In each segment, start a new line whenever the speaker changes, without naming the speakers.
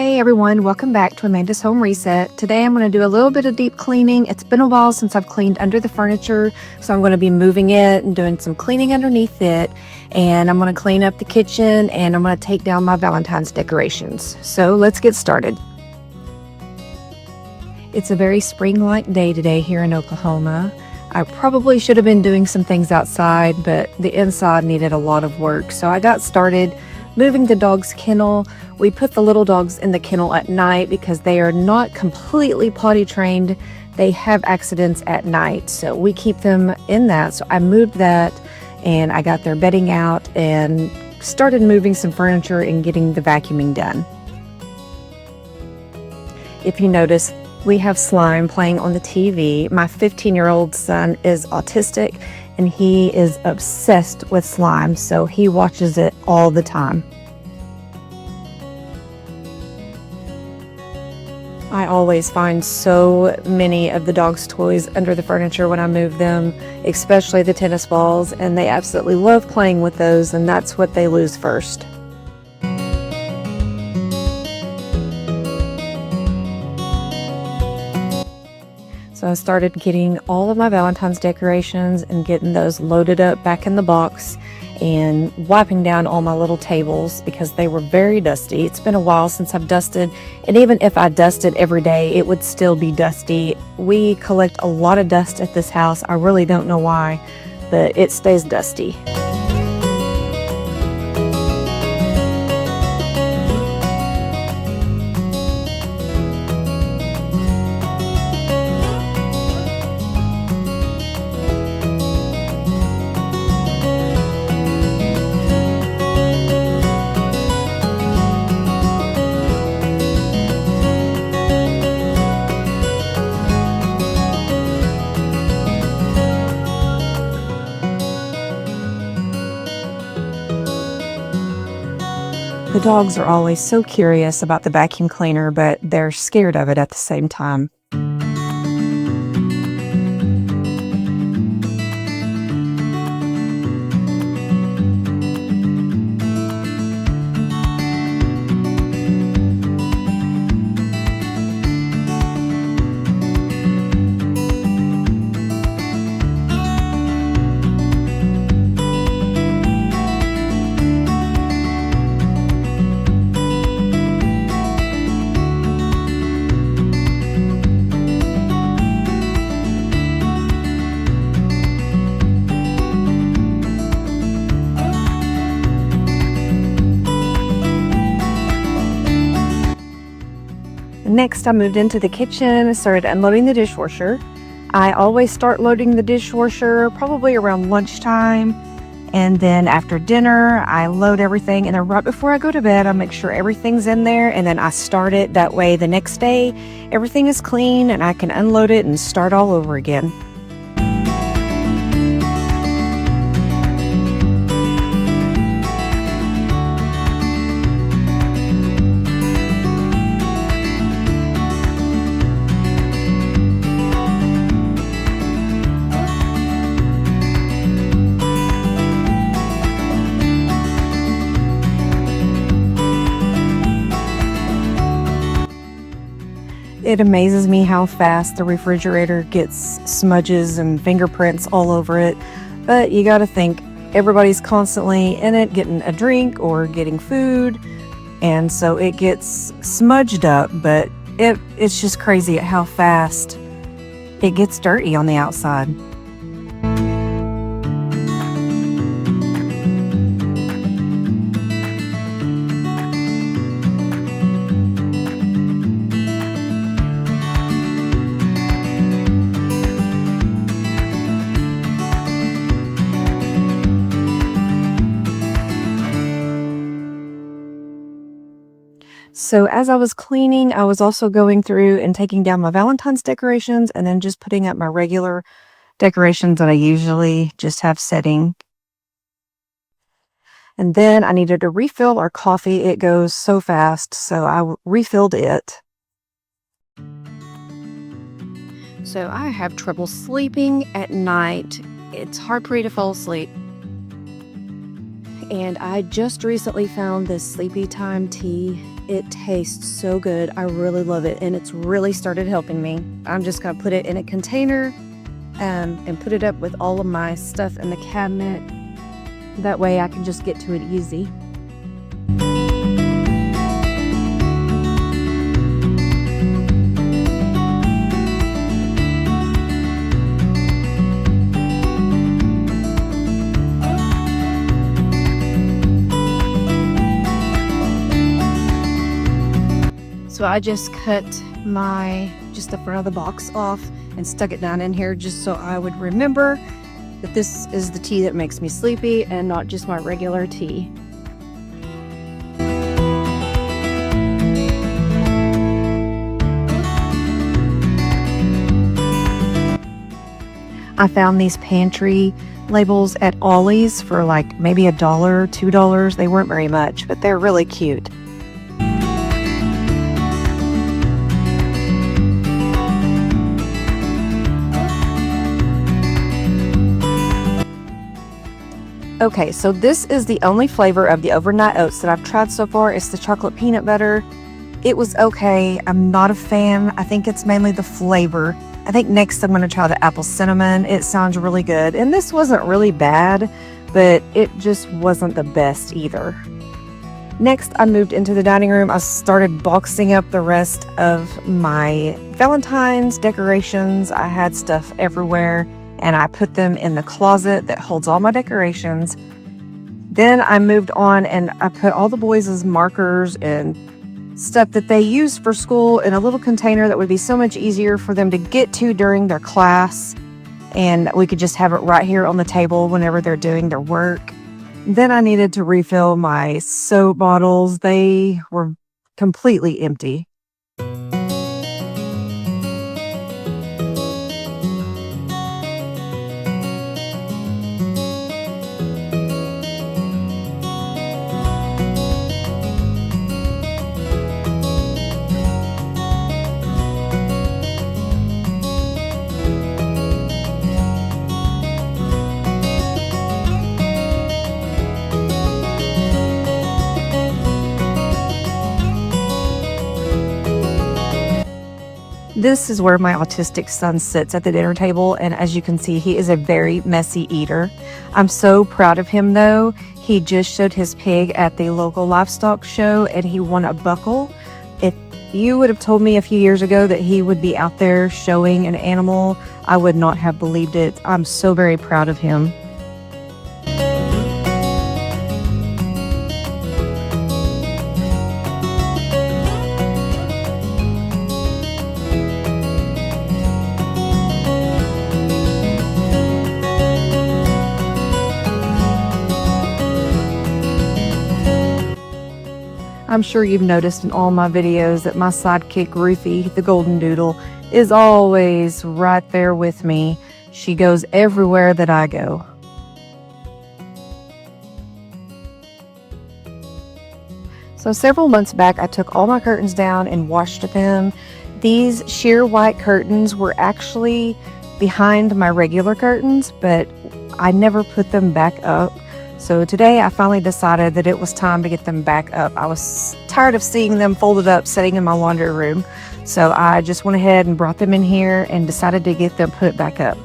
Hey everyone, welcome back to Amanda's Home Reset. Today I'm going to do a little bit of deep cleaning. It's been a while since I've cleaned under the furniture, so I'm going to be moving it and doing some cleaning underneath it. And I'm going to clean up the kitchen and I'm going to take down my Valentine's decorations. So let's get started. It's a very spring-like day today here in Oklahoma. I probably should have been doing some things outside, but the inside needed a lot of work. So I got started moving the dog's kennel. We put the little dogs in the kennel at night because they are not completely potty trained. They have accidents at night, so we keep them in that. So I moved that and I got their bedding out and started moving some furniture and getting the vacuuming done. If you notice, we have Slime playing on the TV. My 15-year-old son is autistic and he is obsessed with Slime, so he watches it all the time. I always find so many of the dog's toys under the furniture when I move them, especially the tennis balls, and they absolutely love playing with those, and that's what they lose first. So I started getting all of my Valentine's decorations and getting those loaded up back in the box and wiping down all my little tables because they were very dusty. It's been a while since I've dusted, and even if I dusted every day, it would still be dusty. We collect a lot of dust at this house. I really don't know why, but it stays dusty. The dogs are always so curious about the vacuum cleaner, but they're scared of it at the same time. Next, I moved into the kitchen and started unloading the dishwasher. I always start loading the dishwasher probably around lunchtime, and then after dinner I load everything, and then right before I go to bed I make sure everything's in there, and then I start it. That way the next day everything is clean and I can unload it and start all over again. It amazes me how fast the refrigerator gets smudges and fingerprints all over it, but you gotta think everybody's constantly in it getting a drink or getting food, and so it gets smudged up, but it's just crazy at how fast it gets dirty on the outside. So as I was cleaning, I was also going through and taking down my Valentine's decorations and then just putting up my regular decorations that I usually just have setting. And then I needed to refill our coffee. It goes so fast, so I refilled it. So I have trouble sleeping at night. It's hard for me to fall asleep. and I just recently found this Sleepy Time tea. It tastes so good. I really love it, and it's really started helping me. I'm just gonna put it in a container and put it up with all of my stuff in the cabinet. That way I can just get to it easy. So I just cut just the front of the box off and stuck it down in here just so I would remember that this is the tea that makes me sleepy and not just my regular tea. I found these pantry labels at Ollie's for like maybe $1, $2. They weren't very much, but they're really cute. Okay, so this is the only flavor of the overnight oats that I've tried so far. It's the chocolate peanut butter. It was okay. I'm not a fan. I think it's mainly the flavor. I think next I'm going to try the apple cinnamon. It sounds really good. And this wasn't really bad, but it just wasn't the best either. Next, I moved into the dining room. I started boxing up the rest of my Valentine's decorations. I had stuff everywhere, and I put them in the closet that holds all my decorations. Then I moved on and I put all the boys' markers and stuff that they use for school in a little container that would be so much easier for them to get to during their class. And we could just have it right here on the table whenever they're doing their work. Then I needed to refill my soap bottles. They were completely empty. This is where my autistic son sits at the dinner table, and as you can see, he is a very messy eater. I'm so proud of him though. He just showed his pig at the local livestock show and he won a buckle. If you would have told me a few years ago that he would be out there showing an animal, I would not have believed it. I'm so very proud of him. I'm sure you've noticed in all my videos that my sidekick, Ruthie, the golden doodle, is always right there with me. She goes everywhere that I go. So several months back, I took all my curtains down and washed them. These sheer white curtains were actually behind my regular curtains, but I never put them back up. So today I finally decided that it was time to get them back up. I was tired of seeing them folded up sitting in my laundry room. So I just went ahead and brought them in here and decided to get them put back up.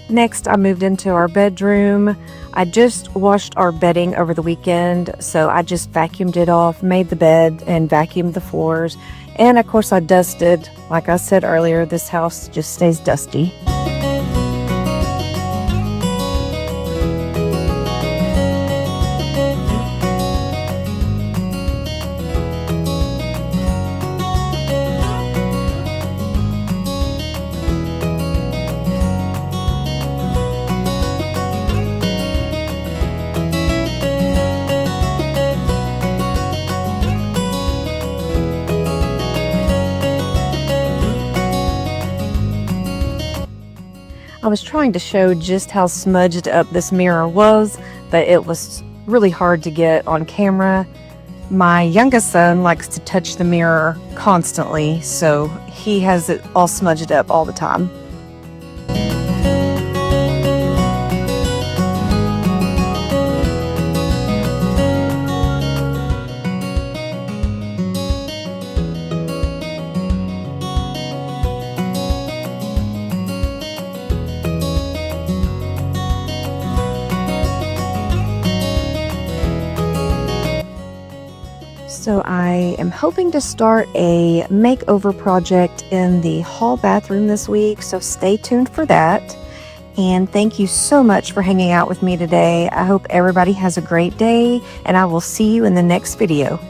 Next, I moved into our bedroom. I just washed our bedding over the weekend, so I just vacuumed it off, made the bed, and vacuumed the floors. And of course I dusted. Like I said earlier, this house just stays dusty. I was trying to show just how smudged up this mirror was, but it was really hard to get on camera. My youngest son likes to touch the mirror constantly, so he has it all smudged up all the time. So I am hoping to start a makeover project in the hall bathroom this week, so stay tuned for that. And thank you so much for hanging out with me today. I hope everybody has a great day, and I will see you in the next video.